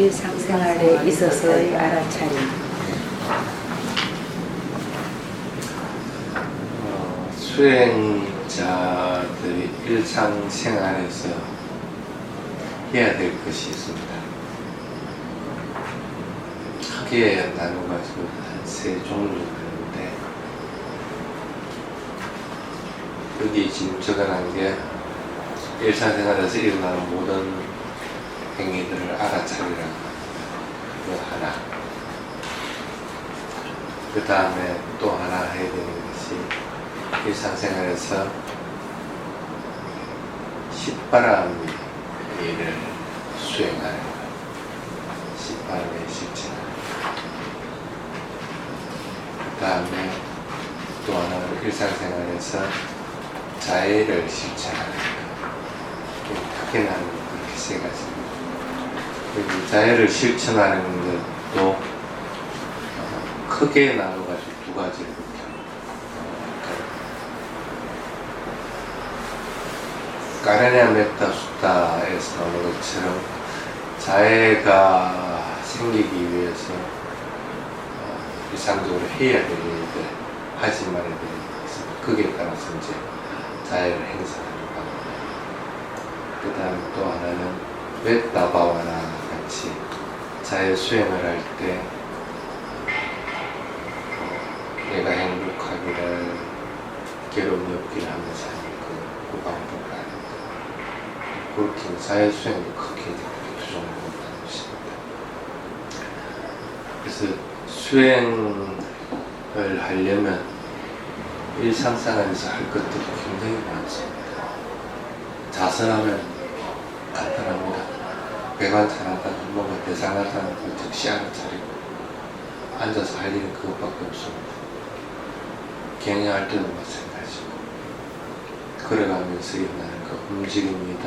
일상생활에 있어서의 알아차림. 수행자들이 일상생활에서 해야 될 것이 있습니다. 크게 나눠가지고 한 3종류 되는데, 여기 지금 적어놓은 게 일상생활에서 일어나는 모든 행위들을 알아차리라는 거 하나, 그 다음에 또 하나 해야 되는 것이 일상생활에서 십바람의 일을 수행하는 것, 십바람의 실천하는 것. 그 다음에 또 하나는 일상생활에서 자애를 실천하는 것. 크게 나누면 그렇게 3가지입니다. 그리고 자애를 실천하는 것도 크게 나눠가지고 2가지로 까레냐 메타 수타에서 나오는 것처럼 자애가 생기기 위해서 일상적으로 해야 될 일들, 하지 말아야 될 일들 있습니다. 거기에 따라서 이제 자애를 행사하는 방법. 그 다음 또 하나는 메타바와나 같이 자애 수행을 할 때 내가 행복하기를, 괴로움이 없기를 하면서 하는 그 방법을 하는 거. 그렇게 자애 수행도 크게 2종류로 나누십니다. 그래서 수행을 하려면 일상생활에서 할 것들이 굉장히 많습니다. 자선하면 간단합니다. 배관찰하다가 뭔가 대상하다는 걸 즉시 알아차리고 앉아서 할 일은 그것밖에 없습니다. 경영할 때도 마찬가지고, 걸어가면서 일어나는 그 움직임이든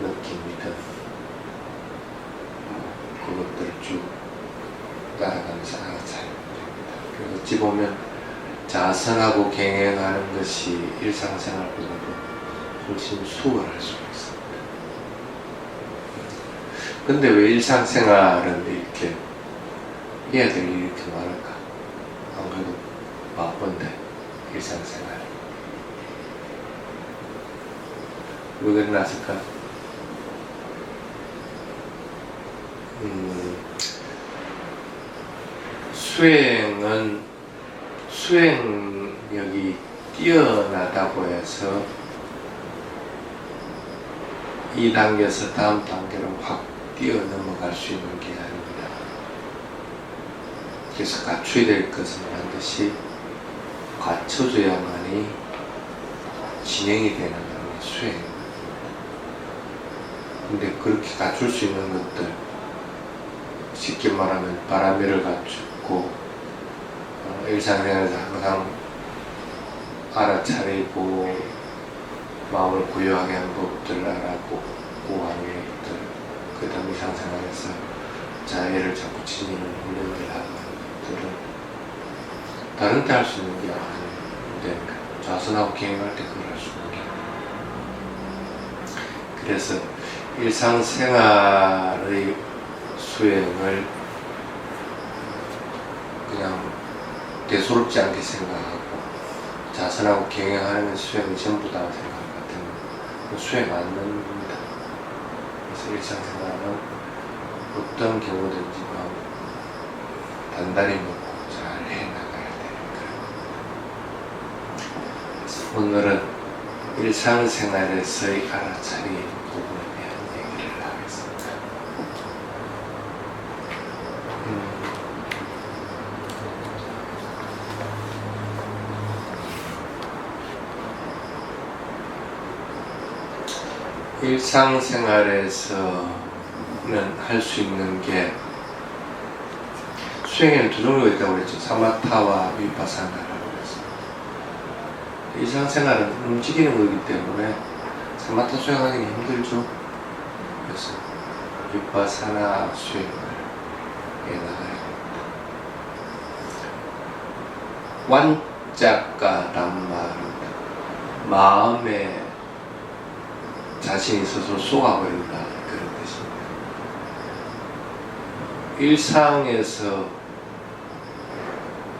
느낌이든 그것들을 쭉 따라가면서 알아차리면 됩니다. 그래서 어찌 보면 자선하고 경영하는 것이 일상생활보다도 훨씬 수월할 수가 있습니다. 근데 왜 일상생활은 이렇게 해야 될 일이 이렇게 많을까? 안 그래도 바쁜데 일상생활 왜 그랬을까? 수행력이 뛰어나다고 해서 이 단계에서 다음 단계로 확 뛰어넘어갈 수 있는 게 아닙니다. 그래서 갖춰야 될 것은 반드시 갖춰줘야만이 진행이 되는 게 수행입니다. 근데 그렇게 갖출 수 있는 것들, 쉽게 말하면 바람미를 갖추고 일상생활에서 항상 알아차리고 마음을 고요하게 하는 법들 알아보고 하는 것들, 그 다음 일상생활에서 자애를 자꾸 지니는 훈련을 하는 것들은 다른 때 할 수 있는 게 아닌데, 자선하고 경영할 때 그걸 할 수 있는 게 아닙니다. 그래서 일상생활의 수행을 그냥 대수롭지 않게 생각하고 자선하고 경영하는 수행이 전부다 생각 같으면 수행 안 됩니다. 그래서 일상생활은 어떤 경우든지 단단히 먹고 잘 해나가야 되니까. 그래서 오늘은 일상생활에서의 알아차림 부분에 대한 얘기를 하겠습니다. 일상생활에서는 할 수 있는 게 수행에는 2종류가 있다고 그랬죠. 사마타와 위파사나라고 그랬습니다. 일상생활은 움직이는 거기 때문에 사마타 수행하기는 힘들죠. 그래서 위파사나 수행을 해나가야 됩니다. 완짝가란 말은 마음에 자신이 스스로 쏘아버린다, 그런 뜻입니다. 일상에서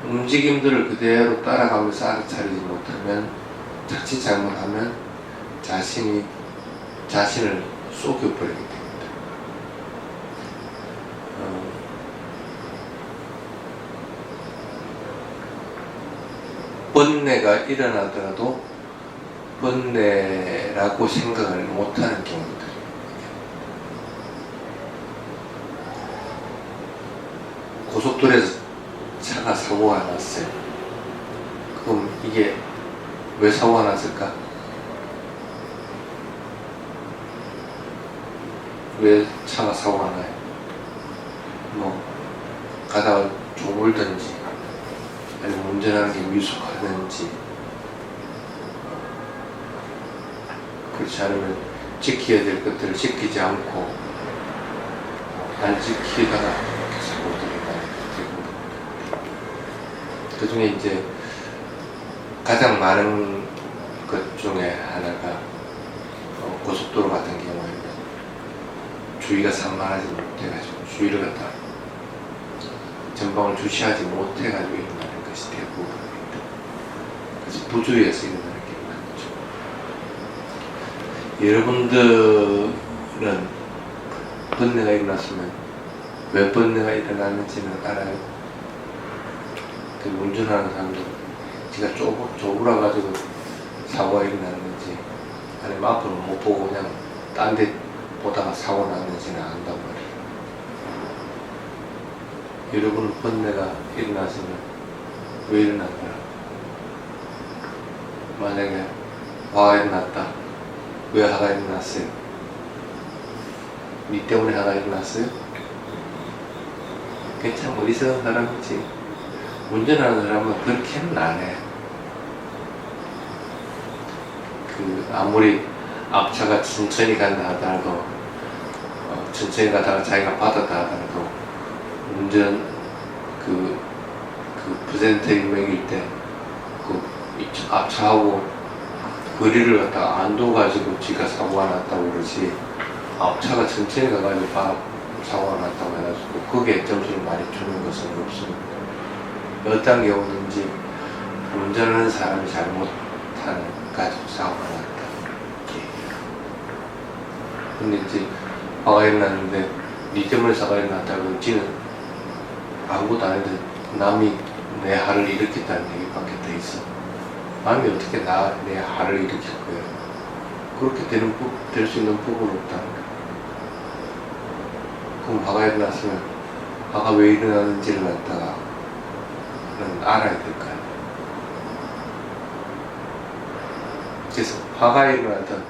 움직임들을 그대로 따라가면서 알아차리지 못하면, 자칫 잘못하면 자신을 속여버리게 됩니다. 번뇌가 일어나더라도 번뇌라고 생각을 못하는 경우들. 고속도로에서 차가 사고가 났어요. 그럼 이게 왜 사고가 났을까? 왜 차가 사고가 나요? 뭐 가다가 조물든지 아니면 운전하는 게 미숙하든지, 그렇지 않으면 지켜야 될 것들을 지키지 않고 안 지키다가 사고들이 나는 되고, 그 중에 이제 가장 많은 것 중에 하나가 고속도로 같은 경우에는 주의가 산만하지 못해가지고, 주의를 갖다 전방을 주시하지 못해가지고 일어나는 것이 대부분입니다. 그래서 부주의에서 일어나는 경우가 많죠. 여러분들은 번뇌가 일어났으면 왜 번뇌가 일어나는지는 알아요? 그 운전하는 사람들, 지가 쪼그라가지고 사고가 일어났는지, 아니면 앞으로 못 보고 그냥 딴 데 보다가 사고 났는지는 안단 말이에요. 여러분은 번뇌가 일어났으면 왜 일어났나? 만약에 화가 일어났다. 왜 화가 일어났어요? 니 때문에 화가 일어났어요? 그게 참 어리석은 사람이지. 운전하는 사람은 그렇게는 안 해. 아무리 앞차가 천천히 간다 하더라도, 천천히 가다가 자기가 받았다 하더라도, 운전 부센터링일 때 앞차하고 거리를 갖다가 안 둬가지고 지가 사고가 났다고 그러지, 앞차가 천천히 가가지고 사고가 났다고 해가지고 거기에 점수를 많이 주는 것은 없습니다. 어떤 경우든지 운전하는 사람이 잘못하는 가지고 사고가 났다. 근데 이제 화가 일어났는데 니 때문에 사고가 일어났다고 지는 아무것도 안 했는데 남이 내 화를 일으켰다는 얘기밖에 더 있어. 남이 어떻게 내 화를 일으킬 거예요? 그렇게 될 수 있는 부분은 없다는 거예요. 그럼 화가 일어났으면 화가 왜 일어나는지를 갖다가 알아야 될 거 아니에요. 그래서 화가 일어나든,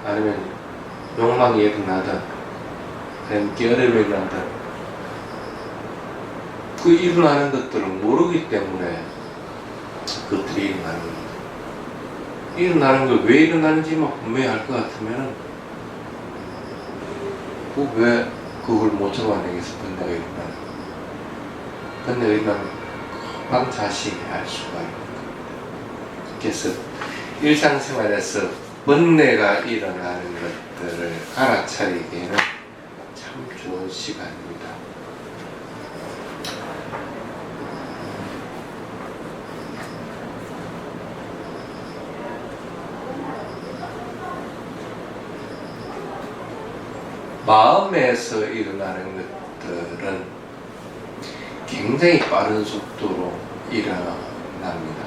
아니면 욕망이 일어나든, 아니면 게으름이 일어나든, 그 일어나는 것들을 모르기 때문에 그것들이 일어나는 겁니다. 일어나는 걸 왜 일어나는지만 분명히 알 것 같으면 왜 그걸 못 잡아내겠어? 번뇌가 일어나는 거. 번뇌가 일어나면 금방 자신이 알 수가 있는 겁니다. 그래서 일상생활에서 번뇌가 일어나는 것들을 알아차리기에는 참 좋은 시간입니다. 마음에서 일어나는 것들은 굉장히 빠른 속도로 일어납니다.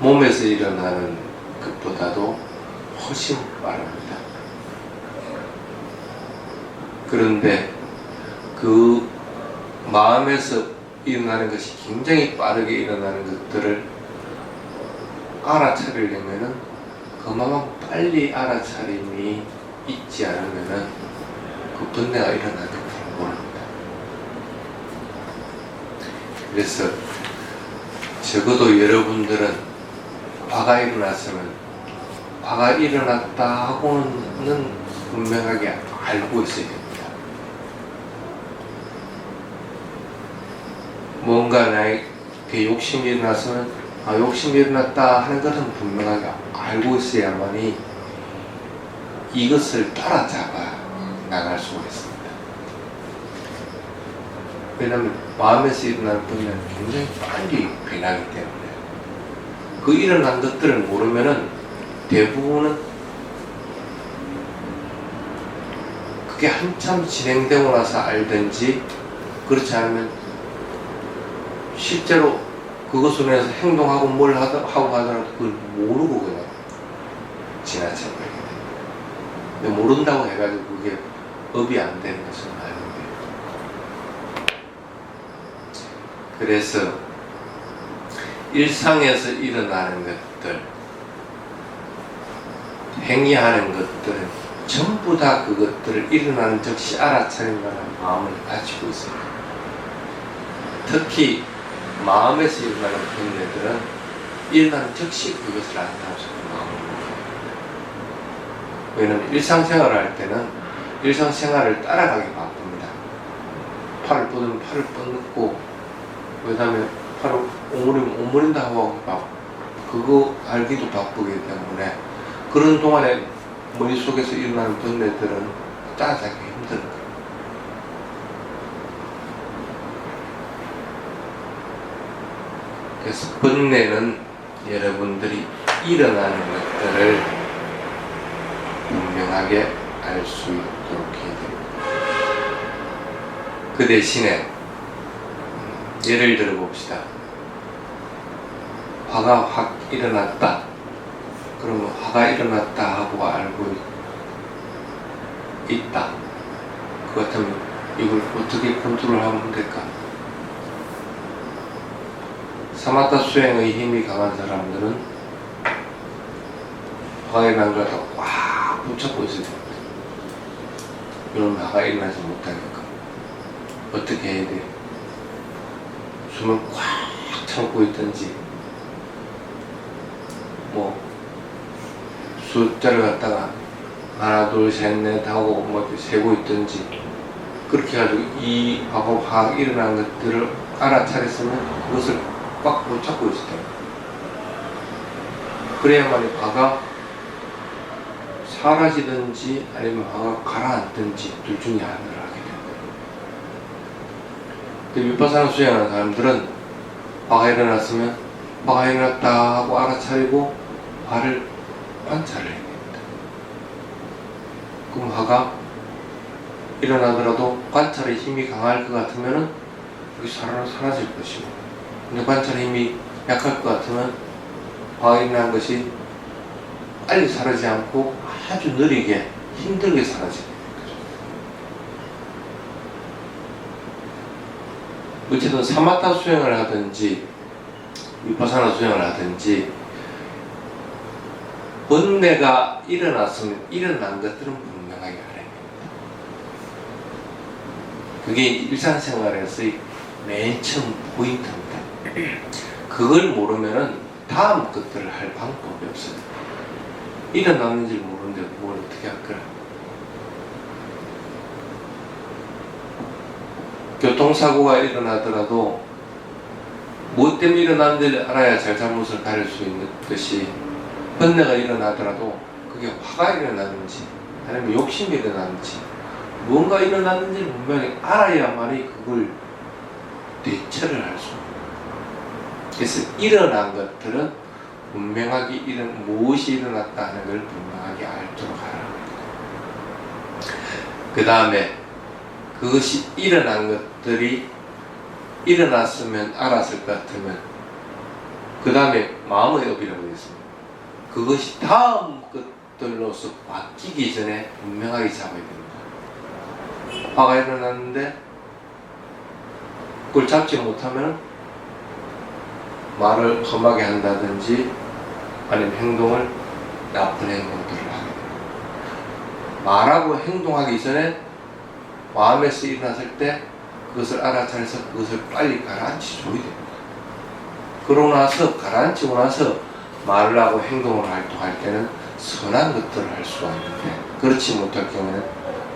몸에서 일어나는 것보다도 훨씬 빠릅니다. 그런데 그 마음에서 일어나는 것이 굉장히 빠르게 일어나는 것들을 알아차리려면은 그만큼 빨리 알아차림이 있지 않으면은 그 번뇌가 일어나는 걸 모릅니다. 그래서 적어도 여러분들은 화가 일어났으면 화가 일어났다 하고는 분명하게 알고 있어야 됩니다. 뭔가 나에게 욕심이 일어났으면 욕심이 일어났다 하는 것은 분명하게 알고 있어야만이 이것을 따라잡아 나갈 수가 있습니다. 왜냐하면 마음에서 일어나는 분야는 굉장히 빨리 변하기 때문에 그 일어난 것들을 모르면은 대부분은 그게 한참 진행되고 나서 알든지 그렇지 않으면 실제로 그것으로 인해서 행동하고 뭘 하고 하더라도 그걸 모르고 그냥 지나쳐버리게 됩니다. 근데 모른다고 해가지고 그게 업이 안 되는 것은 아닌데, 그래서 일상에서 일어나는 것들, 행위하는 것들은 전부 다 그것들을 일어나는 즉시 알아차린다는 마음을 가지고 있습니다. 특히 마음에서 일어나는 번뇌들은 일어나는 즉시 그것을 안다고 마음을 먹어요. 왜냐하면 일상생활을 할 때는 일상생활을 따라가기 바쁩니다. 팔을 뻗으면 팔을 뻗고, 그 다음에 팔을 오므린다 하고 그거 알기도 바쁘기 때문에 그런 동안에 머릿속에서 일어나는 번뇌들은 따라잡기 힘든 거예요. 그래서 번뇌는 여러분들이 일어나는 것들을 분명하게 알 수 있도록 해야 됩니다. 그 대신에 예를 들어 봅시다. 화가 확 일어났다. 그러면 화가 일어났다 하고 알고 있다. 그렇다면 이걸 어떻게 컨트롤하면 될까? 사마타 수행의 힘이 강한 사람들은 화가 일어난 걸 꽉 붙잡고 있어야 됩니다. 그러면 화가 일어나지 못하니까 어떻게 해야 돼요? 숨을 꽉 참고 있든지, 숫자를 갖다가 하나 둘 셋 넷 하고 세고 있든지, 그렇게 해가지고 이 화가 확 일어난 것들을 알아차렸으면 그것을 꽉 붙잡고 있을 때입니다. 그래야만이 화가 사라지든지 아니면 화가 가라앉든지 둘 중에 하나를 하게 됩니다. 위파사나 수행하는 사람들은 화가 일어났으면 화가 일어났다 하고 알아차리고 화를 관찰을 해야 됩니다. 그럼 화가 일어나더라도 관찰의 힘이 강할 것 같으면 여기 사라질 것이고, 근데 관찰의 힘이 약할 것 같으면 화가 일어난 것이 빨리 사라지지 않고 아주 느리게 힘들게 사라집니다. 어쨌든 사마타 수행을 하든지 위파사나 수행을 하든지 번뇌가 일어났으면 일어난 것들은 분명하게 알아야 됩니다. 그게 일상생활에서의 맨 처음 포인트입니다. 그걸 모르면은 다음 것들을 할 방법이 없어요. 일어났는지 모르는데 뭘 어떻게 할 거야? 교통사고가 일어나더라도 무엇 때문에 일어났는지를 알아야 잘잘못을 가릴 수 있는 것이, 번뇌가 일어나더라도 그게 화가 일어나는지 아니면 욕심이 일어나는지 무언가 일어났는지를 분명히 알아야만이 그걸 대처를 할 수 있습니다. 그래서 일어난 것들은 분명하게 무엇이 일어났다 하는 걸 분명하게 알도록 하라. 그 다음에 그것이 일어난 것들이 일어났으면 알았을 것 같으면 그 다음에 마음의 업이라고 했습니다. 그것이 다음 것들로서 바뀌기 전에 분명하게 잡아야 됩니다. 화가 일어났는데 그걸 잡지 못하면 말을 험하게 한다든지 아니면 행동을 나쁜 행동들을 하게 됩니다. 말하고 행동하기 전에 마음에서 일어났을 때 그것을 알아차려서 그것을 빨리 가라앉혀 줘야 됩니다. 그러고 나서 가라앉히고 나서 말을 하고 행동을 활동할 때는 선한 것들을 할 수가 있는데, 그렇지 못할 경우에는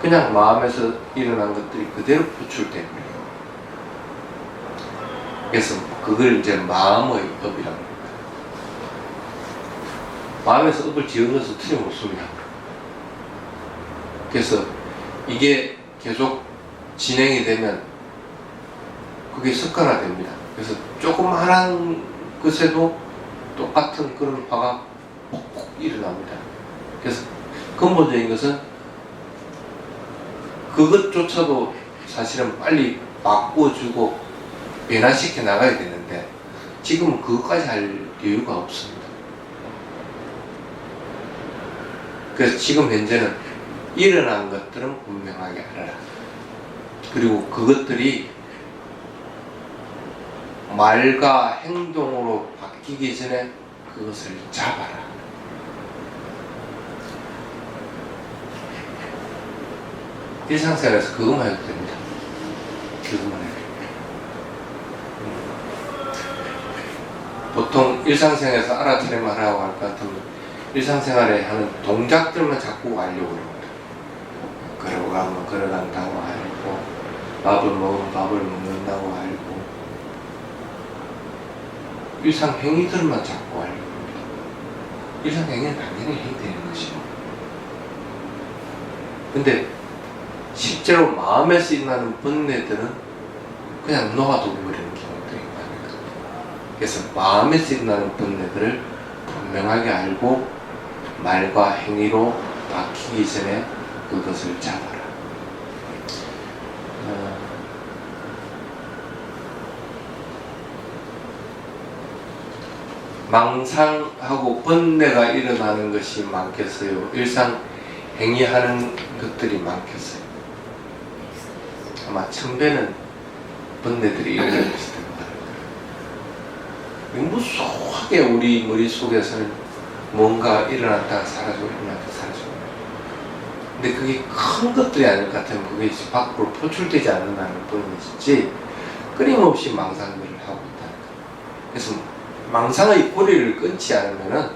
그냥 마음에서 일어난 것들이 그대로 표출됩니다. 그래서 그걸 이제 마음의 업이라고 합니다. 마음에서 업을 지은 것은 틀림없습니다. 그래서 이게 계속 진행이 되면 그게 습관화됩니다. 그래서 조그마한 것에도 똑같은 그런 화가 폭폭 일어납니다. 그래서 근본적인 것은 그것조차도 사실은 빨리 바꿔주고 변화시켜 나가야 되는데 지금은 그것까지 할 여유가 없습니다. 그래서 지금 현재는 일어난 것들은 분명하게 알아라. 그리고 그것들이 말과 행동으로 바뀌기 전에 그것을 잡아라. 일상생활에서 그것만 해도 됩니다. 그것만 해도 보통 일상생활에서 알아차림을 하라고 할 것 같으면 일상생활에 하는 동작들만 자꾸 알려고 합니다. 걸어가면 걸어간다고 알고, 밥을 먹으면 밥을 먹는다고 알고, 일상 행위들만 자꾸 알려고 합니다. 일상 행위는 당연히 해야 되는 것이고, 근데 실제로 마음에서 일어나는 번뇌들은 그냥 놓아두고 버리는 경우들이 많습니다. 그래서 마음에서 일어나는 번뇌들을 분명하게 알고 말과 행위로 바뀌기 전에 그것을 잡아라. 망상하고 번뇌가 일어나는 것이 많겠어요? 일상 행위하는 것들이 많겠어요? 아마 1000배는 번뇌들이 일어날 것이 됩니다. 무수하게 우리 머릿속에서는 뭔가 일어났다가 사라지고 일어났다가 사라지고, 근데 그게 큰 것들이 아닐 것 같으면 그게 밖으로 표출되지 않는다는 뿐이지 끊임없이 망상들을 하고 있다는 거예요. 그래서 망상의 꼬리를 끊지 않으면은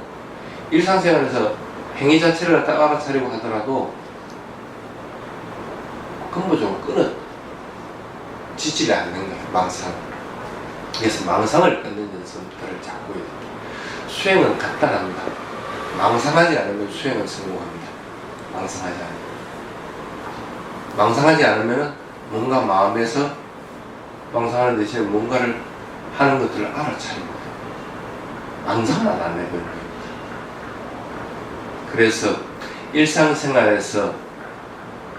일상생활에서 행위 자체를 갖다 알아차리고 하더라도 근본적으로 끊어지지를 않는 거예요, 망상. 그래서 망상을 끊는 연습들을 자꾸 해야 됩니다. 수행은 간단합니다. 망상하지 않으면 수행은 성공합니다. 망상하지 않으면 뭔가 마음에서 망상하는 대신에 뭔가를 하는 것들을 알아차립니다. 망상은 안 해버리는 겁니다. 그래서 일상생활에서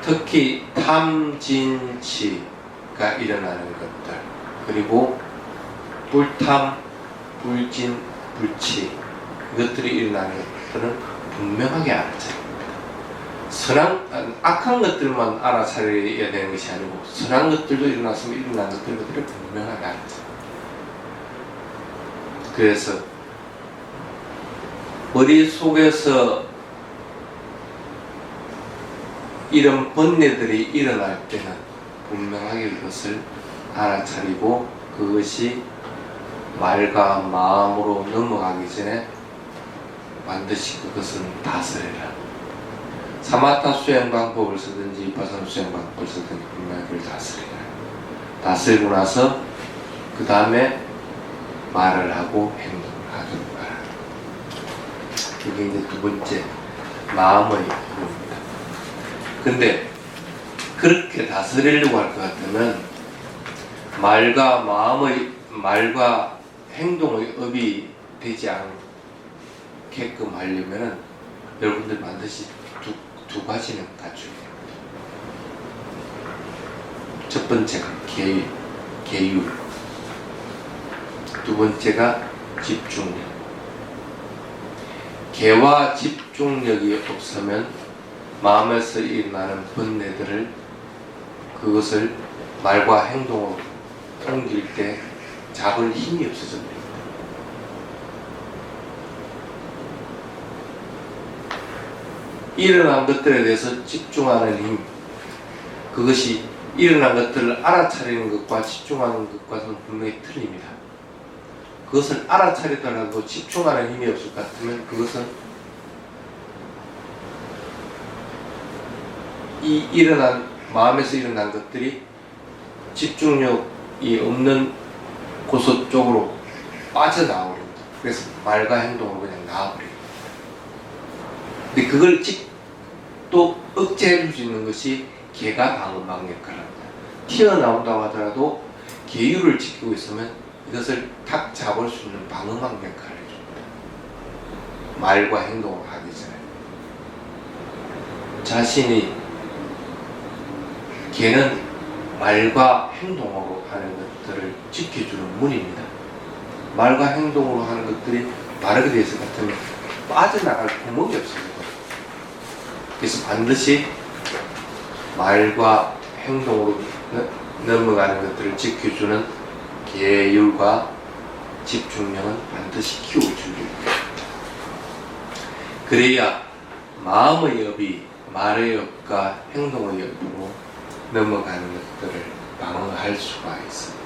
특히 탐진치가 일어나는 것들, 그리고 불탐, 불진, 불치, 이것들이 일어나는 것들은 분명하게 알아차립니다. 악한 것들만 알아차려야 되는 것이 아니고 선한 것들도 일어났으면 일어난 것들을 분명하게 알아차립니다. 그래서 머릿속에서 이런 번뇌들이 일어날 때는 분명하게 그것을 알아차리고 그것이 말과 마음으로 넘어가기 전에 반드시 그것은 다스려라. 사마타 수행 방법을 쓰든지 비파사나 수행 방법을 쓰든지 분명하게 다스려라. 다스리고 나서 그 다음에 말을 하고 행동을 하도록 하라. 이게 이제 두 번째 마음의 부분입니다. 근데 그렇게 다스리려고 할 것 같으면 말과 행동의 업이 되지 않게끔 하려면은 여러분들 반드시 두 가지는 갖춰야 됩니다. 첫 번째가 계율, 두 번째가 집중력. 계와 집중력이 없으면 마음에서 일어나는 번뇌들을 그것을 말과 행동으로 옮길 때 잡을 힘이 없어져 버립니다. 일어난 것들에 대해서 집중하는 힘, 그것이 일어난 것들을 알아차리는 것과 집중하는 것과는 분명히 틀립니다. 그것을 알아차리더라도 집중하는 힘이 없을 것 같으면 그것은 마음에서 일어난 것들이 집중력이 없는 곳 쪽으로 빠져나오렵니다. 그래서 말과 행동으로 그냥 나와버립니다. 근데 그걸 또 억제해 줄 수 있는 것이 개가 방음막 역할을 합니다. 튀어나온다고 하더라도 계율을 지키고 있으면 이것을 탁 잡을 수 있는 방음막 역할을 해줍니다. 말과 행동을 하기 전에. 자신이 개는 말과 행동으로 하는 것들을 지켜주는 문입니다. 말과 행동으로 하는 것들이 바르게 되어 있을 것 같으면 빠져나갈 구멍이 없습니다. 그래서 반드시 말과 행동으로 넘어가는 것들을 지켜주는 계율과 집중력은 반드시 키워줘야 됩니다. 그래야 마음의 업이 말의 업과 행동의 업으로 넘어가는 것들을 방어할 수가 있습니다.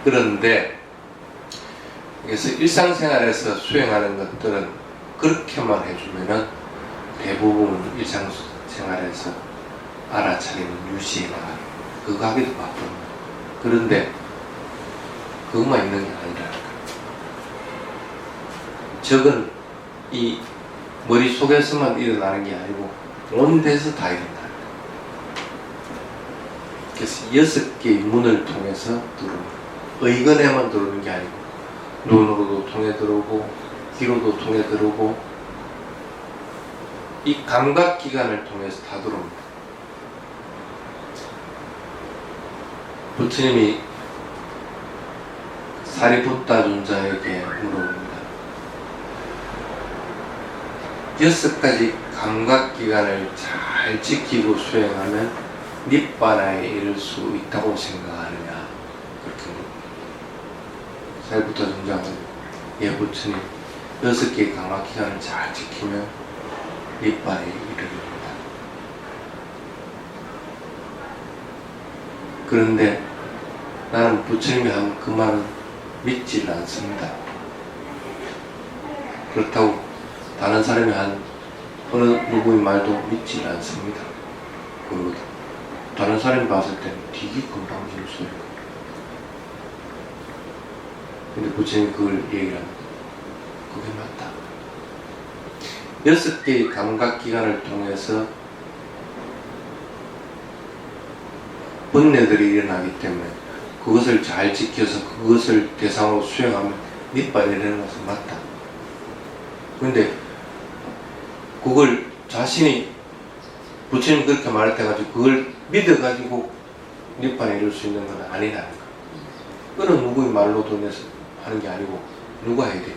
그런데 그래서 일상생활에서 수행하는 것들은 그렇게만 해주면은 대부분 일상생활에서 알아차리는 유지해 나가는 그거 하기도 바쁩니다. 그런데 그것만 있는 게 아니라 적은 이 머릿속에서만 일어나는 게 아니고 온 데서 다 일어나는 거예요. 그래서 6개의 문을 통해서 들어오는 의근에만 들어오는 게 아니고 눈으로도 통해 들어오고 귀로도 통해 들어오고 이 감각기관을 통해서 다 들어옵니다. 부처님이 사리푸타 존자에게 물어봅니다. 6가지 감각기관을 잘 지키고 수행하면 닛바나에 이를 수 있다고 생각하느냐, 그렇게 물어봅니다. 사리푸타 존자는 예 부처님 6개의 감각기관을 잘 지키면 닛바나에 이르릅니다. 그런데 나는 부처님이 한 그 말은 믿질 않습니다. 그렇다고 다른 사람이 한 어느 누구의 말도 믿질 않습니다. 그러거든. 다른 사람이 봤을 때는 되게 건방진 소리고. 근데 부처님이 그걸 얘기를 합니다. 그게 맞다. 6개의 감각기관을 통해서 번뇌들이 일어나기 때문에 그것을 잘 지켜서 그것을 대상으로 수행하면 닛바에 이르는 것은 맞다. 그런데 그걸 자신이 부처님이 그렇게 말했다가지고 그걸 믿어가지고 닛바에 이룰 수 있는 건 아니라는 거. 그런 누구의 말로도 내서 하는 게 아니고 누가 해야 돼?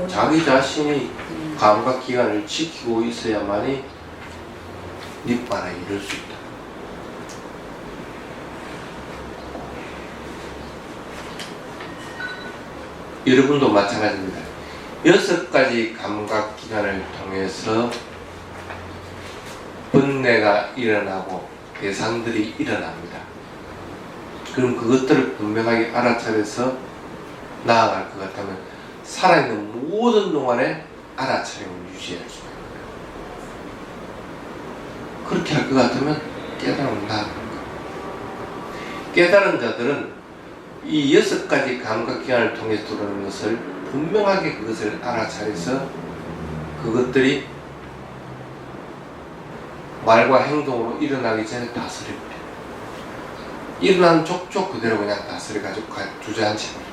자기 자신이 감각기관을 지키고 있어야만이 닛바에 이룰 수 있다. 여러분도 마찬가지입니다. 6가지 감각기관을 통해서 번뇌가 일어나고 대상들이 일어납니다. 그럼 그것들을 분명하게 알아차려서 나아갈 것 같다면 살아있는 모든 동안에 알아차림을 유지할 수가 있습니다. 그렇게 할 것 같으면 깨달음을 나아가는 거예요. 깨달은 자들은 이 6가지 감각기관을 통해서 들어오는 것을 분명하게 그것을 알아차려서 그것들이 말과 행동으로 일어나기 전에 다스립니다. 일어난 족족 그대로 그냥 다스려가지고 주저앉힙니다.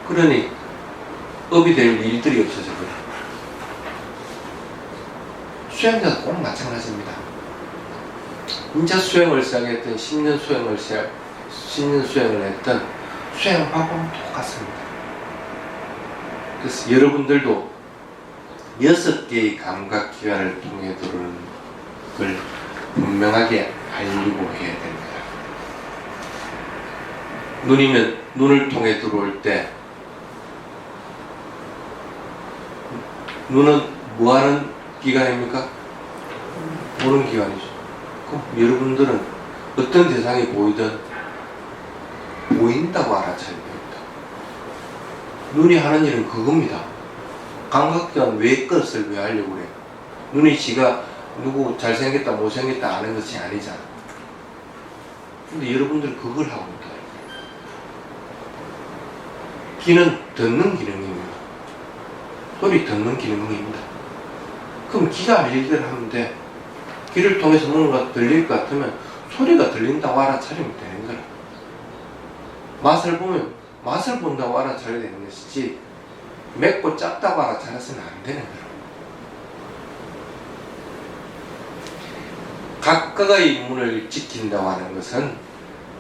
그러니 업이 될 일들이 없어져 버려요. 수행자도 꼭 마찬가지입니다. 인자 수행을 시작했던 10년 수행을 했던 수행법은 똑같습니다. 그래서 여러분들도 6개의 감각기관을 통해 들어오는 걸 분명하게 알리고 해야 됩니다. 눈이면 눈을 통해 들어올 때 눈은 뭐하는 기관입니까? 보는 기관이죠. 그럼 여러분들은 어떤 대상이 보이든 보인다고 알아차려야 됩니다. 눈이 하는 일은 그겁니다. 감각기관 왜 것을 왜 하려고 그래? 눈이 지가 누구 잘생겼다 못생겼다 아는 것이 아니잖아. 근데 여러분들 그걸 하고 있다. 귀는 듣는 기능입니다. 소리 듣는 기능입니다. 그럼 귀가 할 일들을 하면 돼. 귀를 통해서 뭔가 들릴 것 같으면 소리가 들린다고 알아차리면 되는 거라. 맛을 보면 맛을 본다고 알아차려야 되는 것이지 맵고 짭다고 알아차려서는 안 되는 거라. 각각의 문을 지킨다고 하는 것은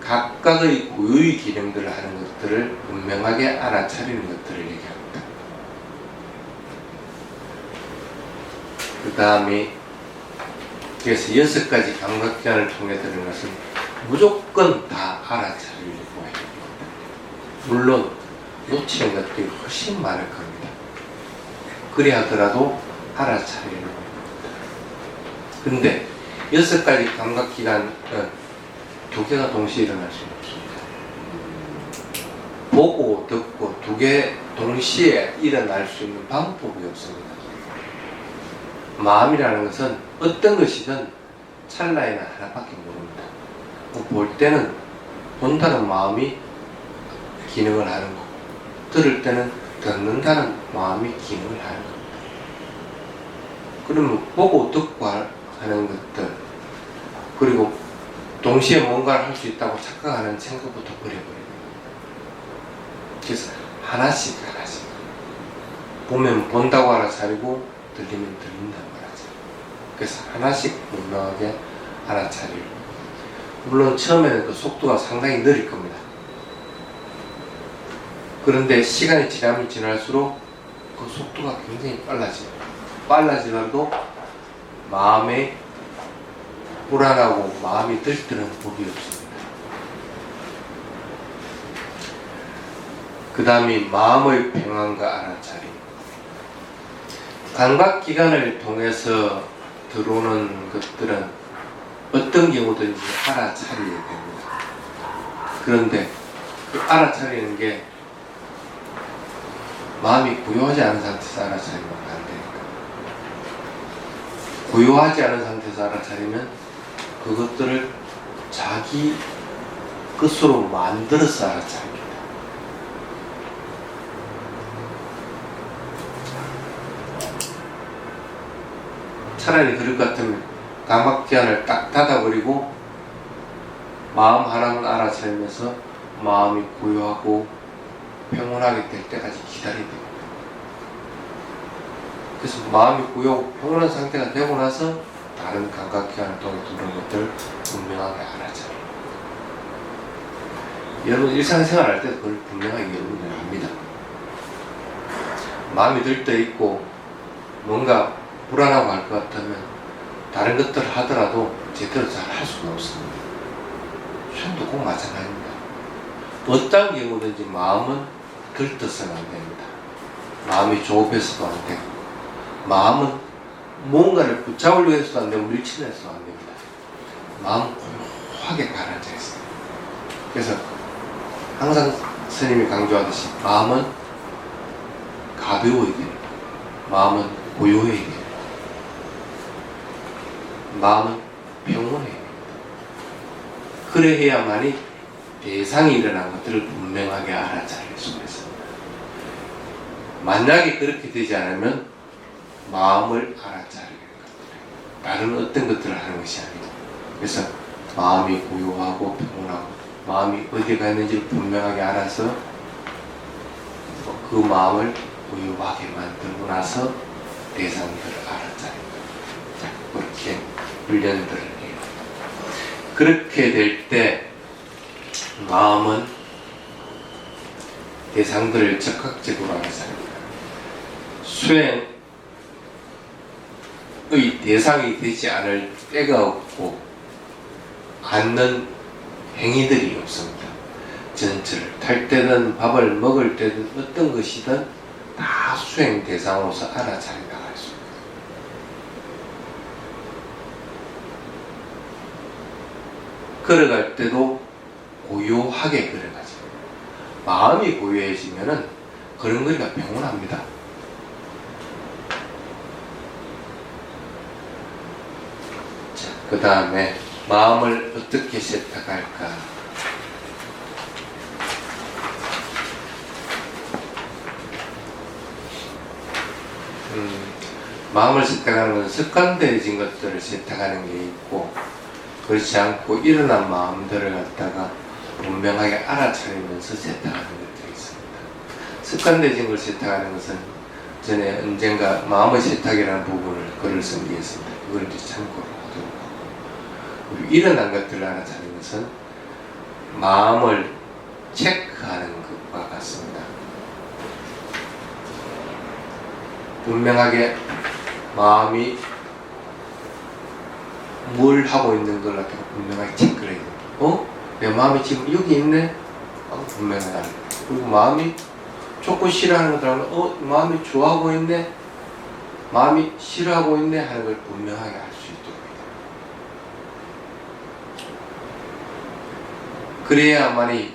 각각의 고유의 기능들을 하는 것들을 분명하게 알아차리는 것들을 얘기합니다. 그 다음에 그래서 6가지 감각기관을 통해 들은 것은 무조건 다 알아차리려고 해요. 물론 놓치는 것들이 훨씬 많을 겁니다. 그리 하더라도 알아차리려고 합니다. 근데 6가지 감각기관은 2개가 동시에 일어날 수는 없습니다. 보고 듣고 2개 동시에 일어날 수 있는 방법이 없습니다. 마음이라는 것은 어떤 것이든 찰나에는 하나밖에 모릅니다. 볼 때는 본다는 마음이 기능을 하는 거고, 들을 때는 듣는다는 마음이 기능을 하는 겁니다. 그러면 보고 듣고 하는 것들, 그리고 동시에 뭔가를 할 수 있다고 착각하는 생각부터 버려버립니다. 그래서 하나씩 보면 본다고 알아차리고 들리면 들린다고 알아차리고, 그래서 하나씩 분명하게 알아차리고, 물론 처음에는 그 속도가 상당히 느릴 겁니다. 그런데 시간이 지나면 지날수록 그 속도가 굉장히 빨라지더라도 마음에 불안하고 마음이 들뜨는 법이 없습니다. 그 다음에 마음의 평안과 알아차림. 감각기관을 통해서 들어오는 것들은 어떤 경우든지 알아차려야 됩니다. 그런데 그 알아차리는 게 마음이 고요하지 않은 상태에서 알아차리면 안 됩니다. 고요하지 않은 상태에서 알아차리면 그것들을 자기 것으로 만들어서 알아차립니다. 차라리 그럴 것 같으면 감각기관을 딱 닫아버리고 마음 하나만 알아차리면서 마음이 고요하고 평온하게 될 때까지 기다려야 됩니다. 그래서 마음이 고요하고 평온한 상태가 되고 나서 다른 감각기관을 통해 들어오는 것들을 분명하게 알아차려요. 여러분 일상생활 할 때도 그걸 분명하게 여러분이 압니다. 마음이 들떠 있고 뭔가 불안하고 할 것 같으면 다른 것들을 하더라도 제대로 잘 할 수가 없습니다. 수행도 꼭 마찬가지입니다. 어떤 경우든지 마음은 들떠서는 안 됩니다. 마음이 조급해서도 안 되고, 마음은 뭔가를 붙잡으려고 해서도 안 되고 밀치려 해서도 안 됩니다. 마음은 고요하게 가라앉아 있어요. 그래서 항상 스님이 강조하듯이 마음은 가벼워야 됩니다. 마음은 고요해야 됩니다. 마음은 평온해야 됩니다. 그래야만이 대상이 일어난 것들을 분명하게 알아차릴 수가 있습니다. 만약에 그렇게 되지 않으면 마음을 알아차리는 것들, 다른 어떤 것들을 하는 것이 아니고, 그래서 마음이 고요하고 평온하고 마음이 어디에 있는지를 분명하게 알아서 그 마음을 고요하게 만들고 나서 대상들을 알아차립니다. 그렇게 훈련들을 해요. 그렇게 될 때 마음은 대상들을 적극적으로 알아차립니다. 수행의 대상이 되지 않을 때가 없고 않는 행위들이 없습니다. 전철을 탈 때든 밥을 먹을 때든 어떤 것이든 다 수행 대상으로서 알아차려 나갈 수 있습니다. 걸어갈 때도 고요하게 걸어가죠. 마음이 고요해지면은 걸음걸이가 평온합니다. 자, 그 다음에 마음을 어떻게 세탁할까? 마음을 세탁하는 것은 습관되어진 것들을 세탁하는 게 있고, 그렇지 않고 일어난 마음들을 갖다가 분명하게 알아차리면서 세탁하는 것들이 있습니다. 습관되어진 걸 세탁하는 것은 전에 언젠가 마음의 세탁이라는 부분을 글을 쓴 게 있습니다. 그걸 이제 참고로 하도록 하고, 그리고 일어난 것들을 알아차리는 것은 마음을 체크하는 것과 같습니다. 분명하게 마음이 뭘 하고 있는 걸 갖다가 분명하게 체크를 해야 됩니다. 내 마음이 지금 여기 있네? 분명하다. 그리고 마음이 좋고 싫어하는 것들은 마음이 좋아하고 있네? 마음이 싫어하고 있네? 하는 걸 분명하게 알 수 있도록 해야 됩니다. 그래야만이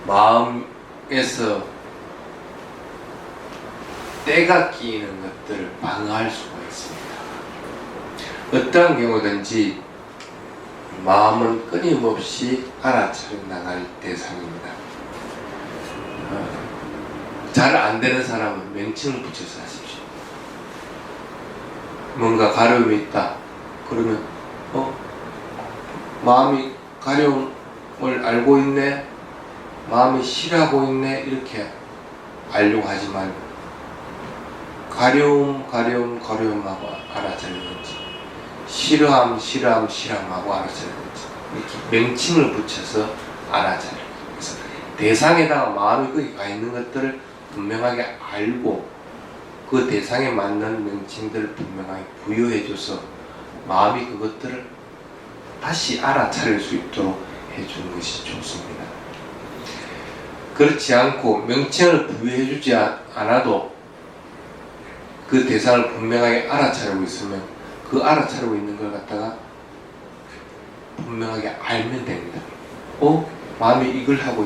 마음에서 때가 끼이는 것들을 방어할 수가 있습니다. 어떠한 경우든지 마음은 끊임없이 알아차려 나갈 대상입니다. 잘 안 되는 사람은 명칭을 붙여서 하십시오. 뭔가 가려움이 있다. 그러면 마음이 가려움을 알고 있네? 마음이 싫어하고 있네? 이렇게 알려고 하지 말고 가려움하고 알아차리는지, 싫어함하고 알아차리는지, 이렇게 명칭을 붙여서 알아차리는. 그래서 대상에다가 마음이 거기 가 있는 것들을 분명하게 알고 그 대상에 맞는 명칭들을 분명하게 부여해줘서 마음이 그것들을 다시 알아차릴 수 있도록 해주는 것이 좋습니다. 그렇지 않고 명칭을 부여해주지 않아도 그 대상을 분명하게 알아차리고 있으면 그 알아차리고 있는 걸 갖다가 분명하게 알면 됩니다. 마음이 이걸 하고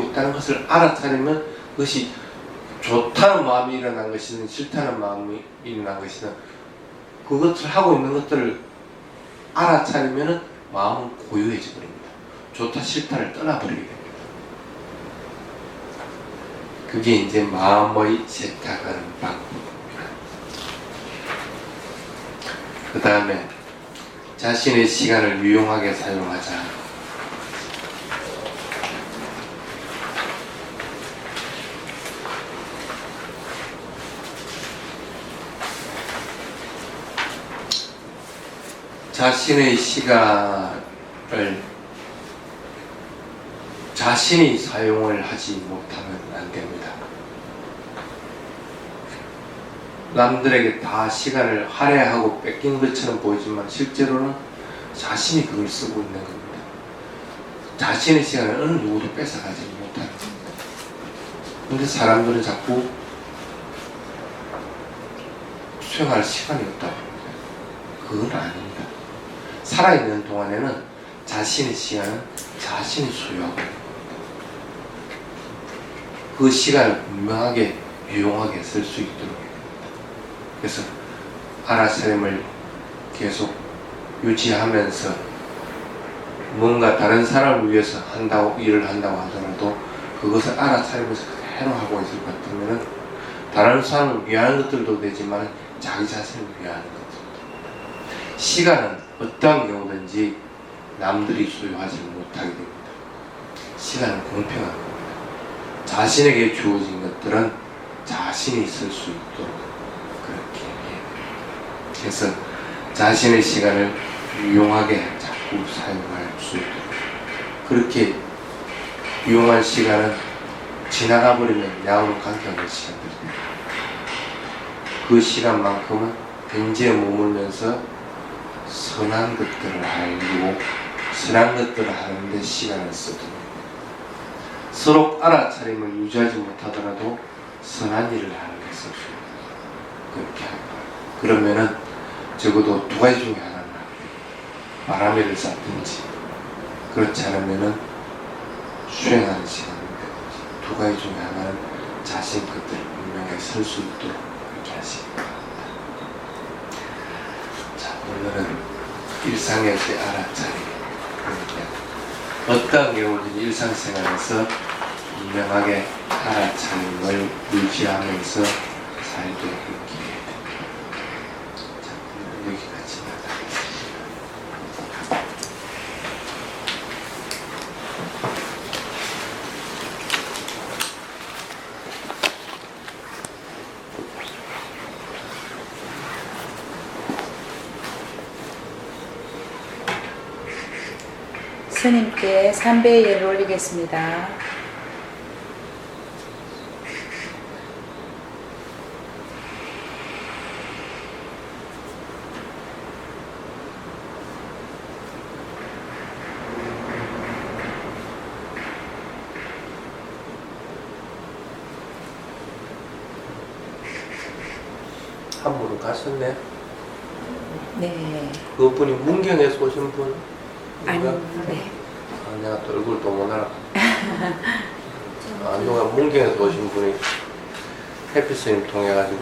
있다는 것을 알아차리면 그것이 좋다는 마음이 일어난 것이든 싫다는 마음이 일어난 것이든 그것을 하고 있는 것들을 알아차리면 마음은 고요해져 버립니다. 좋다 싫다를 떠나버리게 됩니다. 그게 이제 마음의 세탁하는 방법입니다. 그 다음에 자신의 시간을 유용하게 사용하자. 자신의 시간을 자신이 사용을 하지 못하면 안 됩니다. 남들에게 다 시간을 할애하고 뺏긴 것처럼 보이지만 실제로는 자신이 그걸 쓰고 있는 겁니다. 자신의 시간을 어느 누구도 뺏어가지 못하는 겁니다. 근데 사람들은 자꾸 수행할 시간이 없다고 합니다. 그건 아닙니다. 살아있는 동안에는 자신의 시간은 자신이 소유하고 있는 겁니다. 그 시간을 분명하게 유용하게 쓸 수 있도록 해야 됩니다. 그래서 알아차림을 계속 유지하면서 뭔가 다른 사람을 위해서 일을 한다고 하더라도 그것을 알아차리면서 그대로 하고 있을 것 같으면 다른 사람을 위하는 것들도 되지만 자기 자신을 위하는 것들도. 시간은 어떠한 경우든지 남들이 소유하지 못하게 됩니다. 시간은 공평한 겁니다. 자신에게 주어진 것들은 자신이 쓸 수 있도록 그렇게 해야 됩니다. 그래서 자신의 시간을 유용하게 자꾸 사용할 수 있도록, 그렇게 유용한 시간은 지나가 버리면 야후로 관계없는 시간들입니다. 그 시간만큼은 현재에 머물면서 선한 것들을 알고 선한 것들을 하는데 시간을 써둡니다. 서로 알아차림을 유지하지 못하더라도 선한 일을 하는 데 썼습니다. 그렇게 합니다. 그러면은 적어도 두 가지 중에 하나는 바람이를 쐈든지 그렇지 않으면은 수행하는 시간인데 두 가지 중에 하나는 자신 것들을 분명하게 쓸 수 있도록 그렇게 하시기 바랍니다. 자, 오늘은 일상에서의 알아차림, 어떠한 경우든 일상생활에서 분명하게 알아차림을 유지하면서 살도록 기회. 자, 오늘 여기까지 하겠습니다. 스님께 삼배의 예를 올리겠습니다. 한 분은 가셨네. 네. 그분이 문경에서 오신 분? 아니, 누가? 네. 아, 내가 또 얼굴도 못 알아. 아, 누가 문경에서 오신 분이 햇빛 스님 통해가지고